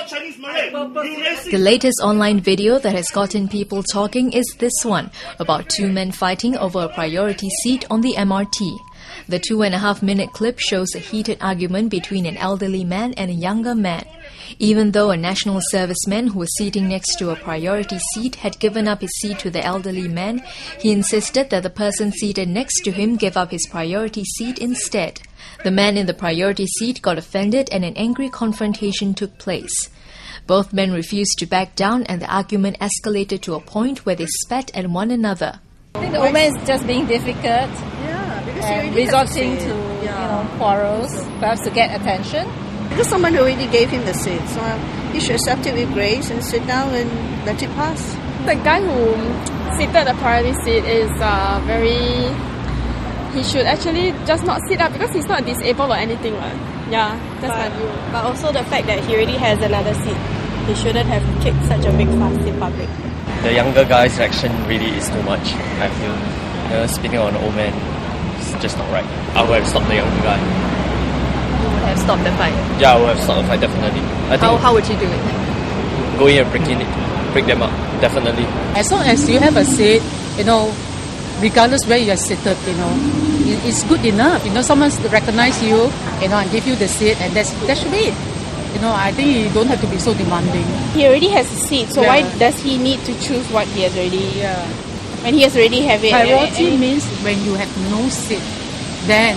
The latest online video that has gotten people talking is this one, about two men fighting over a priority seat on the MRT. The 2.5-minute clip shows a heated argument between an elderly man and a younger man. Even though a national serviceman who was sitting next to a priority seat had given up his seat to the elderly man, he insisted that the person seated next to him give up his priority seat instead. The man in the priority seat got offended and an angry confrontation took place. Both men refused to back down and the argument escalated to a point where they spat at one another. I think the old man is just being difficult and resorting to quarrels, perhaps to get attention. Because someone already gave him the seat, so he should accept it with grace and sit down and let it pass. The guy who seated the priority seat is he should actually just not sit up because he's not disabled or anything. Yeah, that's my view. But also the fact that he already has another seat. He shouldn't have kicked such a big fuss in public. The younger guy's reaction really is too much, I feel. Speaking on an old man, it's just not right. I would have stopped the younger guy. You would have stopped the fight? Yeah, I would have stopped the fight, definitely. How would you do it? Go in and break them up, definitely. As long as you have a seat, regardless where you are seated, it's good enough. Someone recognize you, and give you the seat, and that should be it. I think you don't have to be so demanding. He already has a seat, so why does he need to choose what he has already? Yeah. When he has already have it. Priority means when you have no seat, then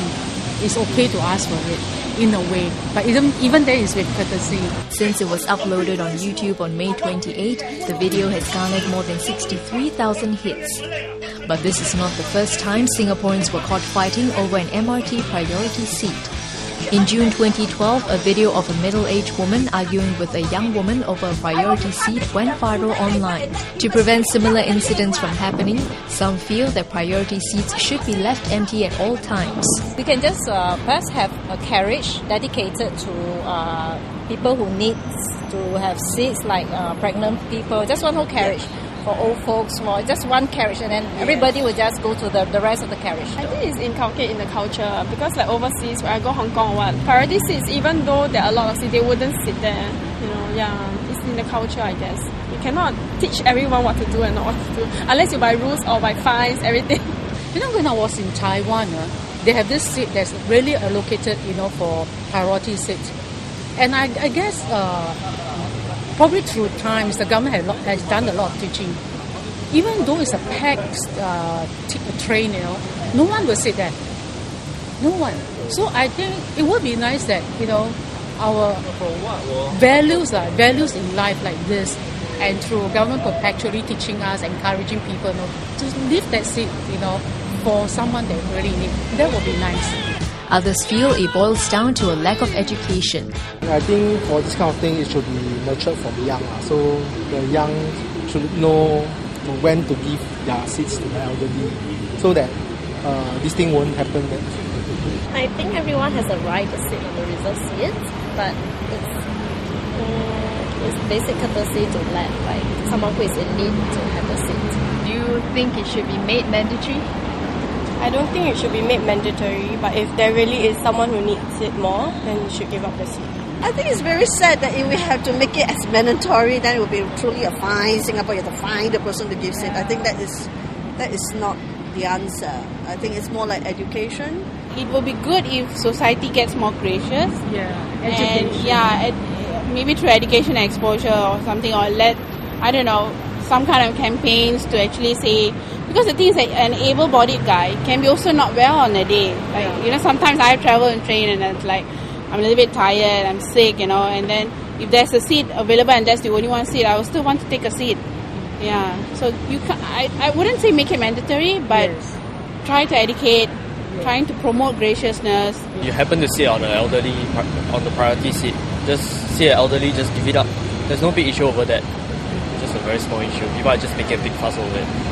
it's okay to ask for it. In a way, but even there is with courtesy. Since it was uploaded on YouTube on May 28, the video has garnered more than 63,000 hits. But this is not the first time Singaporeans were caught fighting over an MRT priority seat. In June 2012, a video of a middle-aged woman arguing with a young woman over a priority seat went viral online. To prevent similar incidents from happening, some feel that priority seats should be left empty at all times. We can just perhaps have a carriage dedicated to people who need to have seats, like pregnant people, just one whole carriage. For old folks, for just one carriage, and then everybody will just go to the rest of the carriage. I think it's inculcated in the culture because like overseas, where I go Hong Kong or what, priority seats, even though there are a lot of seats, they wouldn't sit there. It's in the culture, I guess. You cannot teach everyone what to do and not what to do, unless you by rules or by fines, everything. When I was in Taiwan, they have this seat that's really allocated, for priority seats. And I guess probably through times, the government has done a lot of teaching. Even though it's a packed train, no one will sit there. No one. So I think it would be nice that, our values in life like this, and through government perpetually teaching us, encouraging people to leave that seat, for someone that really needs. That would be nice. Others feel it boils down to a lack of education. I think for this kind of thing, it should be nurtured from young. So the young should know when to give their seats to the elderly, so that this thing won't happen. I think everyone has a right to sit on the reserved seat, but it's basic courtesy to let someone who is in need to have a seat. Do you think it should be made mandatory? I don't think it should be made mandatory, but if there really is someone who needs it more, then you should give up the seat. I think it's very sad that if we have to make it as mandatory, then it will be truly a fine. Singapore, you have to fine the person to give seat. I think that is not the answer. I think it's more like education. It will be good if society gets more gracious. Education. And maybe through education and exposure or something, or some kind of campaigns to actually say, because the thing is that an able-bodied guy can be also not well on a day. Sometimes I travel and train and it's like, I'm a little bit tired, I'm sick, and then if there's a seat available and that's the only one seat, I will still want to take a seat. Yeah, so I wouldn't say make it mandatory, but try to educate, trying to promote graciousness. You happen to sit on an elderly, on the priority seat, just see an elderly, just give it up. There's no big issue over that. Just a very small issue. People are just making a big fuss over it.